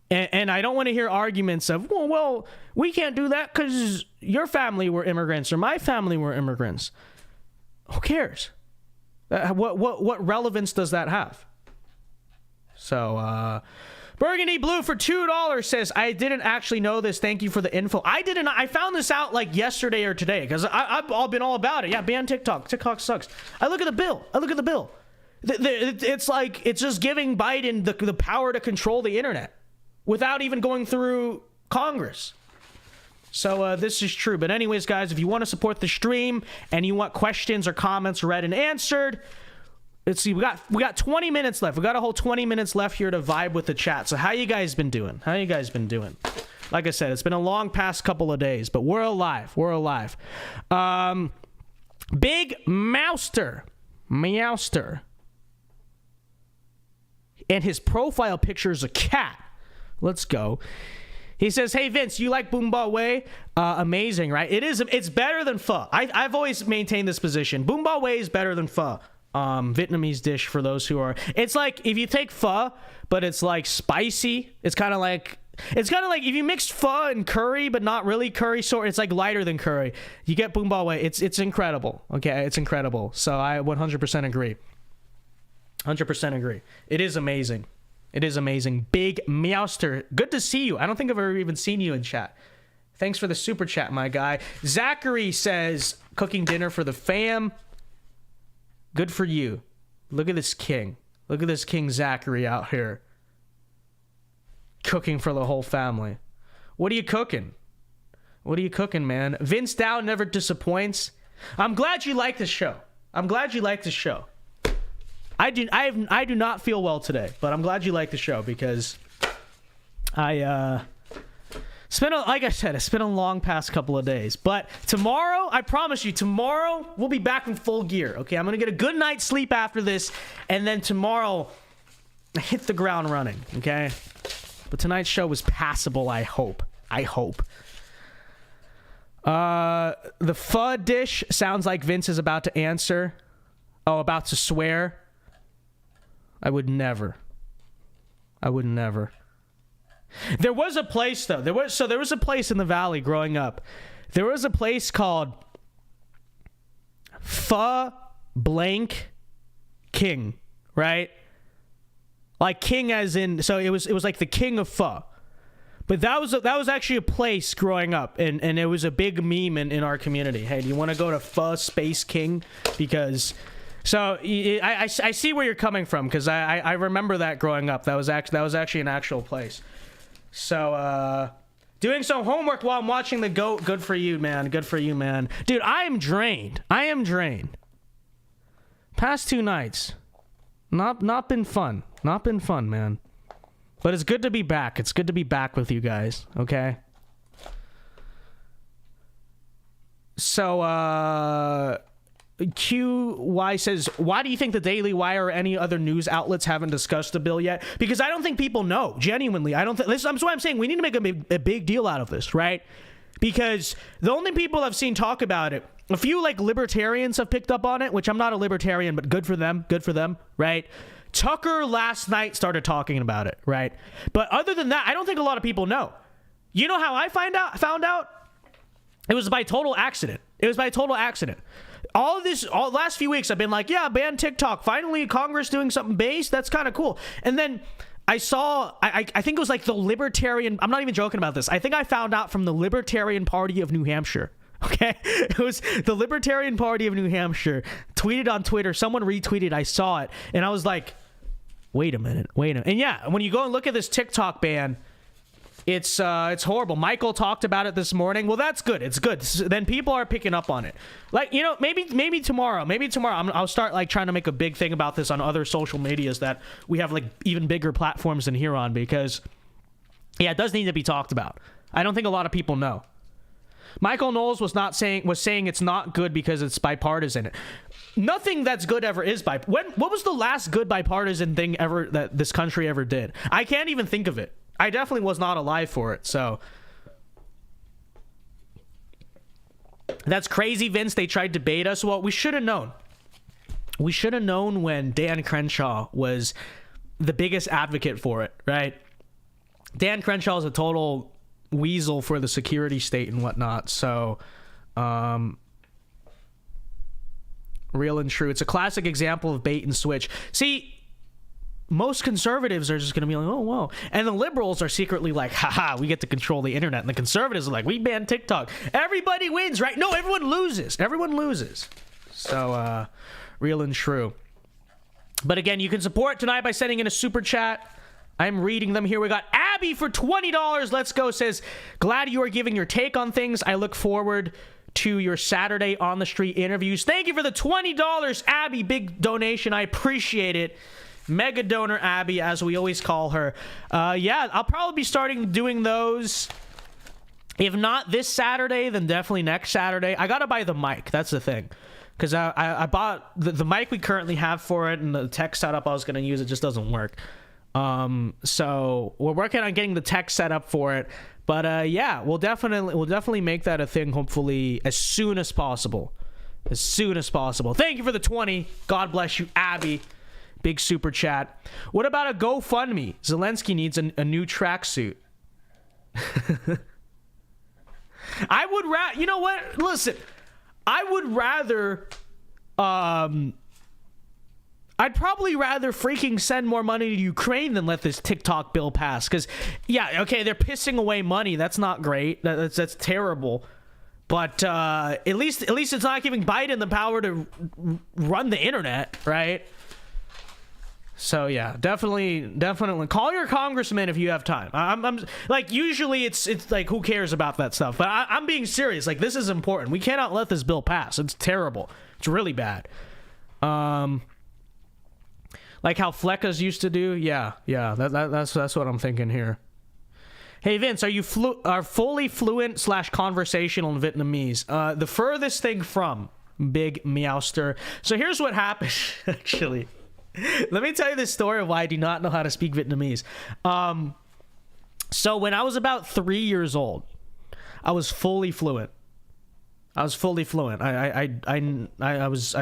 And I don't want to hear arguments of, well, we can't do that because your family were immigrants or my family were immigrants. Who cares? What relevance does that have? So, Burgundy Blue for $2 says, I didn't actually know this. Thank you for the info. I found this out like yesterday or today because I've all been all about it. Yeah, ban TikTok. TikTok sucks. I look at the bill. It's like it's just giving Biden the power to control the internet without even going through Congress. So this is true. But anyways, guys, if you want to support the stream and you want questions or comments read and answered, let's see. We got 20 minutes left. We got a whole 20 minutes left here to vibe with the chat. So how you guys been doing? Like I said, it's been a long past couple of days, but we're alive. Big Mouster. And his profile picture is a cat. Let's go. He says, hey, Vince, you like Boom Ba Wei? Amazing, right? It's better than pho. I've always maintained this position. Boom Ba Wei is better than pho. Vietnamese dish for those who are... It's like if you take pho, but it's like spicy. It's kind of like if you mixed pho and curry, but not really curry. So it's like lighter than curry. You get Boom Ba Wei. It's incredible. Okay, it's incredible. So I 100% agree. 100% agree. It is amazing. Big Meowster, good to see you. I don't think I've ever even seen you in chat. Thanks for the super chat, my guy. Zachary says, cooking dinner for the fam. Good for you. Look at this king. Look at this King Zachary out here. Cooking for the whole family. What are you cooking? Man? Vince Dow never disappoints. I'm glad you like this show. I do not feel well today, but I'm glad you like the show because like I said, it's been a long past couple of days. But tomorrow, I promise you, we'll be back in full gear. Okay, I'm gonna get a good night's sleep after this, and then tomorrow, hit the ground running. Okay, but tonight's show was passable. I hope. The pho dish sounds like Vince is about to answer. Oh, about to swear. I would never. There was a place though. There was a place in the valley growing up. There was a place called Pho Blank King, right? Like king as in, so it was like the king of pho. But that was actually a place growing up, and it was a big meme in our community. Hey, do you want to go to Pho Space King? Because so I see where you're coming from, because I remember that growing up. That was actually an actual place. So doing some homework while I'm watching the GOAT. Good for you, man. Dude, I am drained. Past 2 nights, not been fun, man. But it's good to be back. It's good to be back with you guys, okay? So, QY says, why do you think the Daily Wire or any other news outlets haven't discussed the bill yet? Because I don't think people know, genuinely. I don't think, that's why I'm saying we need to make a big deal out of this, right? Because the only people I've seen talk about it, a few like libertarians have picked up on it, which I'm not a libertarian, but good for them, right? Tucker last night started talking about it, right? But other than that, I don't think a lot of people know. You know how I found out? It was by total accident. All last few weeks, I've been like, yeah, ban TikTok. Finally, Congress doing something base. That's kind of cool. And then I saw, I think it was like the Libertarian, I'm not even joking about this. I think I found out from the Libertarian Party of New Hampshire. Okay, it was the Libertarian Party of New Hampshire tweeted on Twitter. Someone retweeted. I saw it, and I was like, "Wait a minute." And yeah, when you go and look at this TikTok ban, it's horrible. Michael talked about it this morning. Well, that's good. It's good. Then people are picking up on it. Like, you know, maybe tomorrow. I'll start like trying to make a big thing about this on other social medias that we have like even bigger platforms than here on, because yeah, it does need to be talked about. I don't think a lot of people know. Michael Knowles was saying it's not good because it's bipartisan. Nothing that's good ever is what was the last good bipartisan thing ever that this country ever did? I can't even think of it. I definitely was not alive for it. So that's crazy, Vince. They tried to bait us. Well, we should have known. We should have known when Dan Crenshaw was the biggest advocate for it, right? Dan Crenshaw is a total weasel for the security state and whatnot. So Real and true. It's a classic example of bait and switch. See, most conservatives are just going to be like, oh, wow. And the liberals are secretly like, haha, we get to control the internet. And the conservatives are like, we ban TikTok. Everybody wins, right? No, everyone loses. Everyone loses. So, real and true. But again, you can support tonight by sending in a super chat. I'm reading them here. We got Abby for $20. Let's go. Says, glad you are giving your take on things. I look forward to your Saturday on the street interviews. Thank you for the $20, Abby. Big donation. I appreciate it. Mega donor Abby, as we always call her. Yeah, I'll probably be starting doing those. If not this Saturday, then definitely next Saturday. I gotta buy the mic. That's the thing. Because I bought the mic we currently have for it, and the tech setup I was gonna use, it just doesn't work. So we're working on getting the tech set up for it. But yeah, we'll definitely make that a thing, hopefully as soon as possible. As soon as possible. Thank you for the 20. God bless you, Abby. Big super chat. What about a GoFundMe? Zelensky needs a new tracksuit. I would you know what? Listen, I would rather I'd probably rather freaking send more money to Ukraine than let this TikTok bill pass. Because, yeah, okay, they're pissing away money. That's not great. That's terrible. But at least it's not giving Biden the power to run the internet, right? So yeah, definitely call your congressman if you have time. I'm like, usually it's like, who cares about that stuff? But I'm being serious. Like, this is important. We cannot let this bill pass. It's terrible. It's really bad. Like how Fleckas used to do. Yeah. That's what I'm thinking here. Hey Vince, are you fully fluent / conversational in Vietnamese? The furthest thing from Big Meowster. So here's what happened. Actually, let me tell you this story of why I do not know how to speak Vietnamese. So when I was about 3 years old, I was fully fluent. I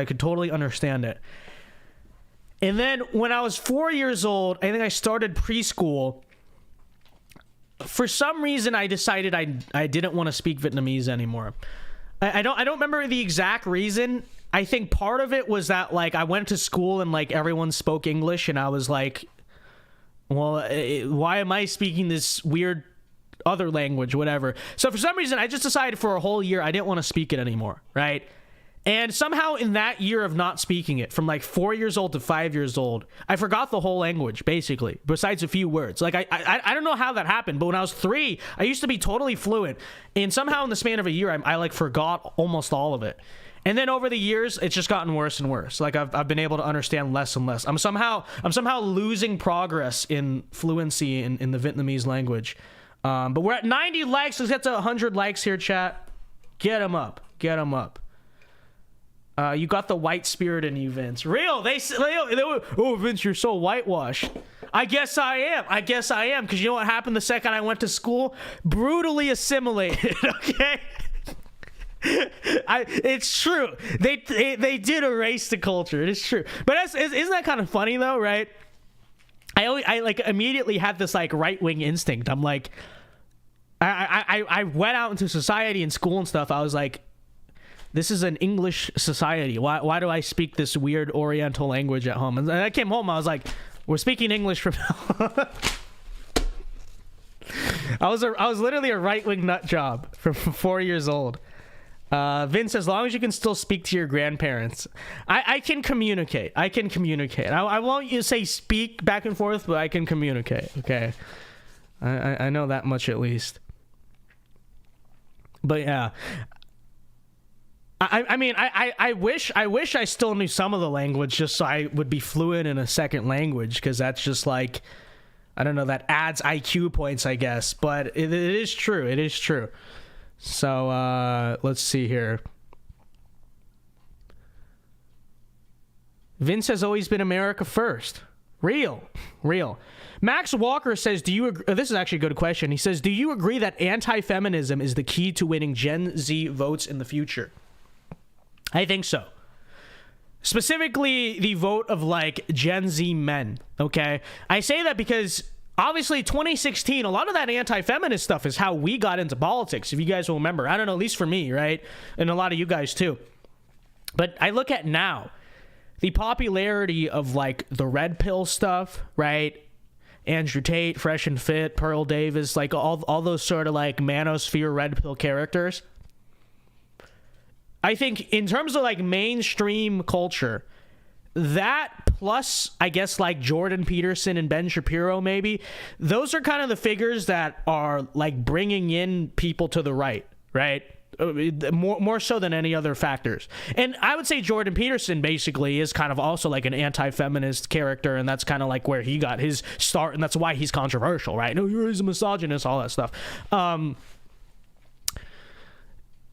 could totally understand it. And then when I was 4 years old, I think I started preschool. For some reason, I decided I didn't want to speak Vietnamese anymore. I don't remember the exact reason. I think part of it was that, like, I went to school and, like, everyone spoke English, and I was like, well, why am I speaking this weird other language, whatever? So for some reason, I just decided for a whole year I didn't want to speak it anymore, right? And somehow in that year of not speaking it, from like 4 years old to 5 years old, I forgot the whole language, basically, besides a few words. Like, I don't know how that happened, but when I was 3, I used to be totally fluent. And somehow in the span of a year, I like forgot almost all of it. And then over the years, it's just gotten worse and worse. Like, I've been able to understand less and less. I'm somehow losing progress in fluency in the Vietnamese language. But we're at 90 likes. Let's get to 100 likes here, chat. Get them up. You got the white spirit in you, Vince. Real. They were, oh, Vince, you're so whitewashed. I guess I am. Because you know what happened the second I went to school? Brutally assimilated, okay? It's true. They did erase the culture. It is true. But isn't that kind of funny, though, right? I like immediately had this like right-wing instinct. I'm like, I went out into society and school and stuff. I was like, this is an English society. Why do I speak this weird Oriental language at home? And I came home, I was like, we're speaking English from now. I was literally a right-wing nut job from 4 years old. Vince, as long as you can still speak to your grandparents, I can communicate. I won't you say speak back and forth, but I can communicate. Okay, I know that much at least. But yeah, I mean, I wish I still knew some of the language just so I would be fluent in a second language, because that's just like, I don't know, that adds IQ points, I guess. But it is true. It is true. So let's see here. Vince has always been America first. Real. Max Walker says, do you agree? This is actually a good question. He says, do you agree that anti-feminism is the key to winning Gen Z votes in the future? I think so. Specifically, the vote of like Gen Z men. Okay. I say that because obviously 2016, a lot of that anti-feminist stuff is how we got into politics. If you guys will remember, I don't know, at least for me, right? And a lot of you guys too. But I look at now, the popularity of like the red pill stuff, right? Andrew Tate, Fresh and Fit, Pearl Davis, like all those sort of like manosphere red pill characters. I think in terms of like mainstream culture, that plus I guess like Jordan Peterson and Ben Shapiro, maybe those are kind of the figures that are like bringing in people to the right, right? More so than any other factors. And I would say Jordan Peterson basically is kind of also like an anti-feminist character, and that's kind of like where he got his start, and that's why he's controversial, right? No, he's a misogynist, all that stuff.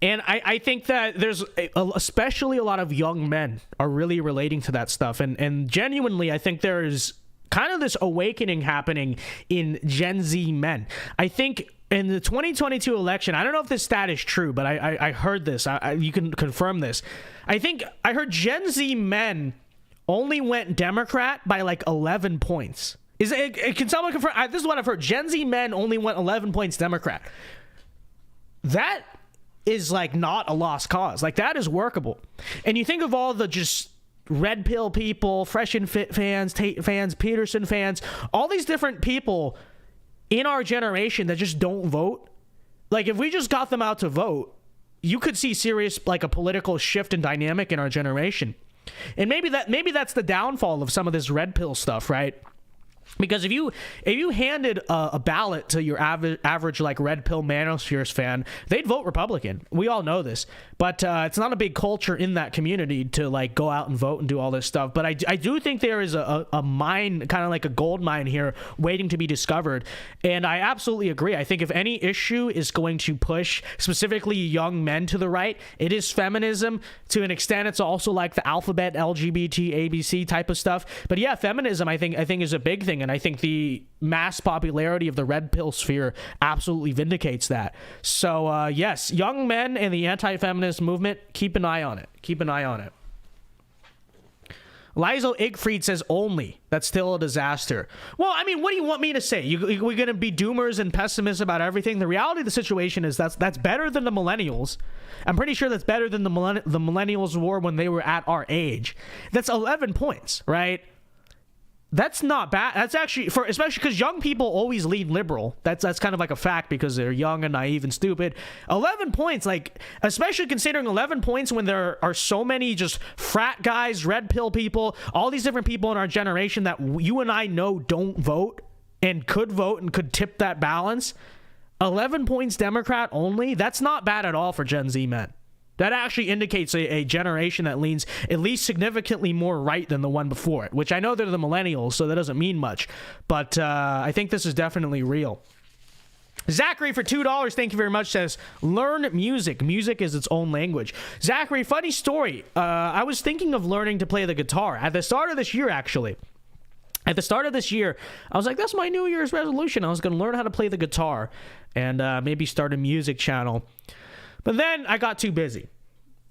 And I think that there's especially a lot of young men are really relating to that stuff, and genuinely I think there is kind of this awakening happening in Gen Z men. I think in the 2022 election, I don't know if this stat is true, but I heard this. You can confirm this. I think I heard Gen Z men only went Democrat by like 11 points. Can someone confirm? This is what I've heard. Gen Z men only went 11 points Democrat. That is like not a lost cause. Like that is workable. And you think of all the just red pill people, Fresh and Fit fans, Tate fans, Peterson fans, all these different people in our generation that just don't vote. Like if we just got them out to vote, you could see serious like a political shift in dynamic in our generation. And maybe that's the downfall of some of this red pill stuff, right? Because if you handed a ballot to your average like red pill manospheres fan, they'd vote Republican. We all know this, but it's not a big culture in that community to like go out and vote and do all this stuff. But I do think there is a mine, kind of like a gold mine here waiting to be discovered. And I absolutely agree. I think if any issue is going to push specifically young men to the right, it is feminism. To an extent, it's also like the alphabet, LGBT, ABC type of stuff. But yeah, feminism I think is a big thing. And I think the mass popularity of the red pill sphere absolutely vindicates that. So, yes, young men and the anti-feminist movement, keep an eye on it. Keep an eye on it. Lizo Igfried says only. That's still a disaster. Well, I mean, what do you want me to say? We're going to be doomers and pessimists about everything? The reality of the situation is that's better than the millennials. I'm pretty sure that's better than the millennials were when they were at our age. That's 11 points, right? That's not bad. That's actually, especially because young people always lean liberal. That's kind of like a fact because they're young and naive and stupid. 11 points, like, especially considering 11 points when there are so many just frat guys, red pill people, all these different people in our generation that you and I know don't vote and could tip that balance. 11 points Democrat only. That's not bad at all for Gen Z men. That actually indicates a generation that leans at least significantly more right than the one before it, which I know they're the millennials, so that doesn't mean much. But I think this is definitely real. Zachary for $2, thank you very much, says, learn music. Music is its own language. Zachary, funny story. I was thinking of learning to play the guitar at the start of this year, actually. At the start of this year, I was like, that's my New Year's resolution. I was going to learn how to play the guitar and maybe start a music channel. But then I got too busy.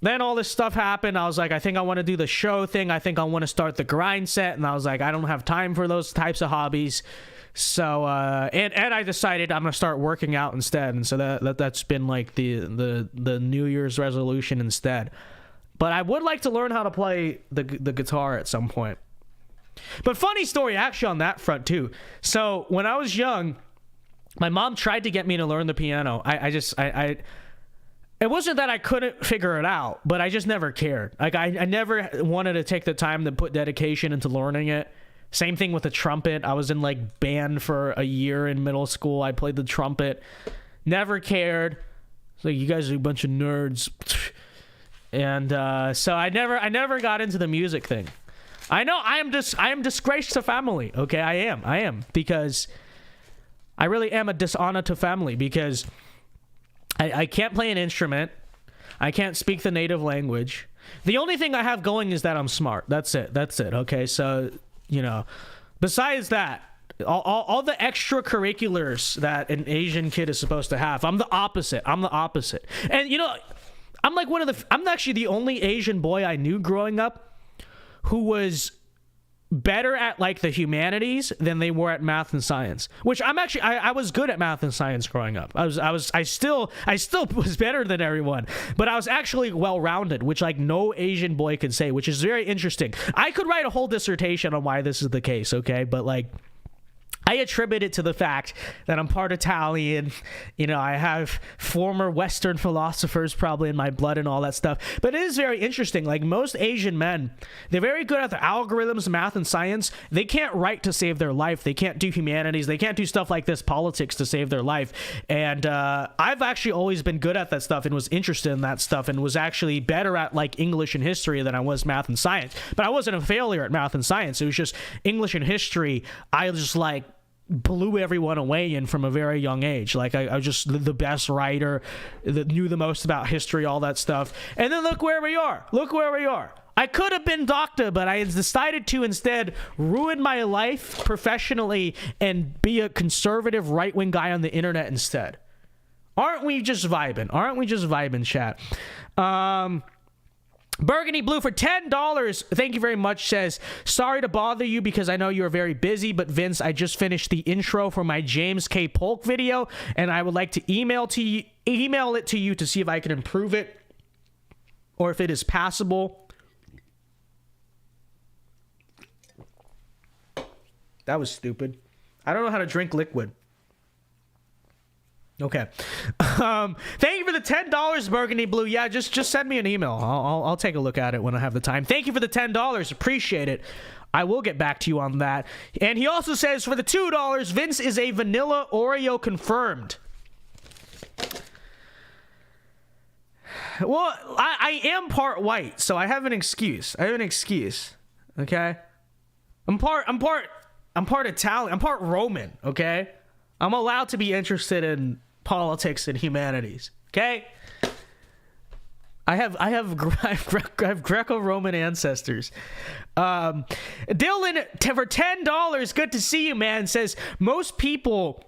Then all this stuff happened. I was like, I think I want to do the show thing. I think I want to start the grind set. And I was like, I don't have time for those types of hobbies. So, and I decided I'm going to start working out instead. And so that's been like the New Year's resolution instead. But I would like to learn how to play the guitar at some point. But funny story actually on that front too. So when I was young, my mom tried to get me to learn the piano. It wasn't that I couldn't figure it out, but I just never cared. Like I never wanted to take the time to put dedication into learning it. Same thing with the trumpet. I was in like band for a year in middle school. I played the trumpet. Never cared. It's like, you guys are a bunch of nerds. And so I never got into the music thing. I know I am disgrace to family. Okay, I am because I really am a dishonor to family because I can't play an instrument. I can't speak the native language. The only thing I have going is that I'm smart. That's it. Okay, so, besides that, all the extracurriculars that an Asian kid is supposed to have, I'm the opposite. And, I'm actually the only Asian boy I knew growing up who was better at like the humanities than they were at math and science, which I was good at math and science growing up. I still was better than everyone, but I was actually well-rounded, which like no Asian boy could say, which is very interesting. I could write a whole dissertation on why this is the case, okay? But like, I attribute it to the fact that I'm part Italian. You know, I have former Western philosophers probably in my blood and all that stuff. But it is very interesting. Like most Asian men, they're very good at the algorithms, math, and science. They can't write to save their life. They can't do humanities. They can't do stuff like this, politics, to save their life. And I've actually always been good at that stuff and was interested in that stuff and was actually better at like English and history than I was math and science. But I wasn't a failure at math and science. It was just English and history. I was just like, blew everyone away in from a very young age. Like I was just the best writer that knew the most about history, all that stuff. And then look where we are. I could have been doctor, but I decided to instead ruin my life professionally and be a conservative right-wing guy on the internet instead. Aren't we just vibing, chat? Burgundy Blue for $10. Thank you very much. Says, sorry to bother you because I know you're very busy, but Vince, I just finished the intro for my James K. Polk video, and I would like to email it to you to see if I can improve it or if it is passable. That was stupid. I don't know how to drink liquid. Okay. Thank you for the $10, Burgundy Blue. Yeah, just send me an email. I'll take a look at it when I have the time. Thank you for the $10. Appreciate it. I will get back to you on that. And he also says for the $2, Vince is a vanilla Oreo confirmed. Well, I am part white, so I have an excuse. Okay? I'm part Italian. I'm part Roman, okay? I'm allowed to be interested in politics and humanities. Okay, I have Greco-Roman ancestors. Dylan for $10, good to see you, man. Says most people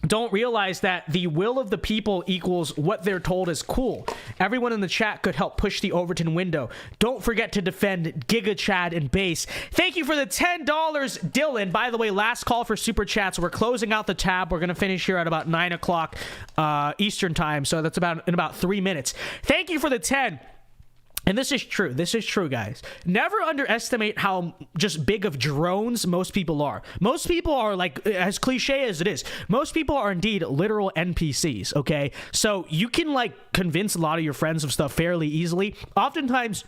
don't realize that the will of the people equals what they're told is cool. Everyone in the chat could help push the Overton window. Don't forget to defend Giga Chad and Base. Thank you for the $10, Dylan. By the way, last call for super chats. We're closing out the tab. We're going to finish here at about 9 o'clock Eastern time. So that's in about 3 minutes. Thank you for the 10. And this is true, guys. Never underestimate how just big of drones most people are. Most people are, like, as cliche as it is, most people are indeed literal NPCs, okay? So you can, like, convince a lot of your friends of stuff fairly easily. Oftentimes,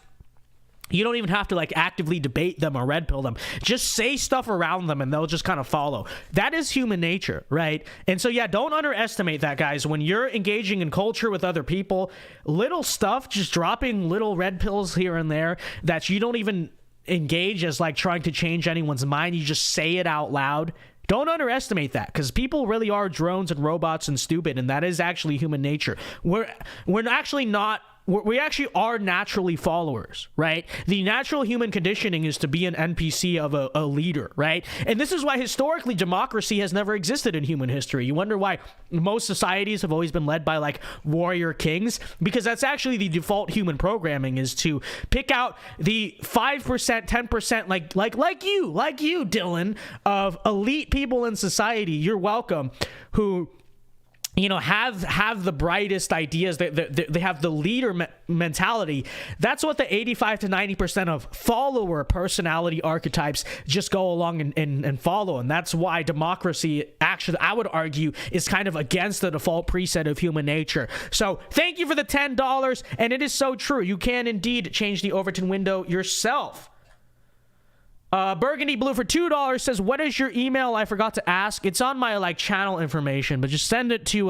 you don't even have to like actively debate them or red pill them. Just say stuff around them and they'll just kind of follow. That is human nature, right? And so yeah, don't underestimate that, guys. When you're engaging in culture with other people, little stuff, just dropping little red pills here and there that you don't even engage as like trying to change anyone's mind. You just say it out loud. Don't underestimate that, because people really are drones and robots and stupid, and that is actually human nature. We're actually not. We actually are naturally followers, right? The natural human conditioning is to be an NPC of a leader, right? And this is why historically democracy has never existed in human history. You wonder why most societies have always been led by like warrior kings, because that's actually the default human programming, is to pick out the 5%, 10%, like you, Dylan, of elite people in society. You're welcome, who, you know, have the brightest ideas. They have the leader mentality. That's what the 85 to 90% of follower personality archetypes just go along and follow. And that's why democracy, actually, I would argue, is kind of against the default preset of human nature. So thank you for the $10. And it is so true. You can indeed change the Overton window yourself. Burgundy Blue for $2 says, what is your email? I forgot to ask. It's on my like channel information, but just send it to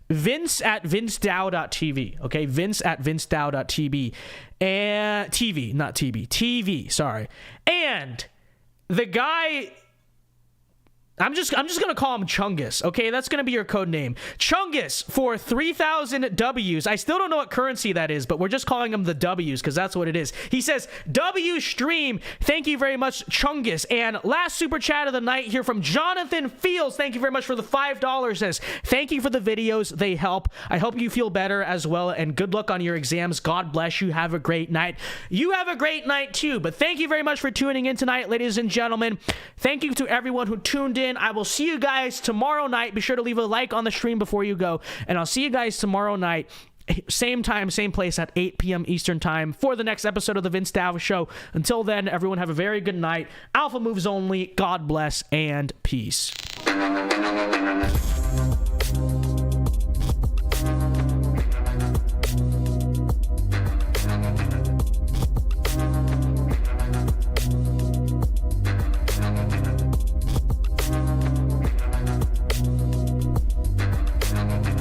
vince@vincedao.tv. Okay, vince@vincedao.tv. And TV, sorry. And the guy I'm just gonna call him Chungus, okay? That's gonna be your code name. Chungus for 3,000 W's. I still don't know what currency that is, but we're just calling him the W's because that's what it is. He says, W stream. Thank you very much, Chungus. And last super chat of the night here from Jonathan Fields. Thank you very much for the $5. Says, thank you for the videos. They help. I hope you feel better as well, and good luck on your exams. God bless you. Have a great night. You have a great night too, but thank you very much for tuning in tonight, ladies and gentlemen. Thank you to everyone who tuned in. I will see you guys tomorrow night. Be sure to leave a like on the stream before you go, and I'll see you guys tomorrow night, same time, same place at 8 p.m. Eastern time for the next episode of the Vince Dow Show. Until then, everyone have a very good night. Alpha moves only. God bless and peace.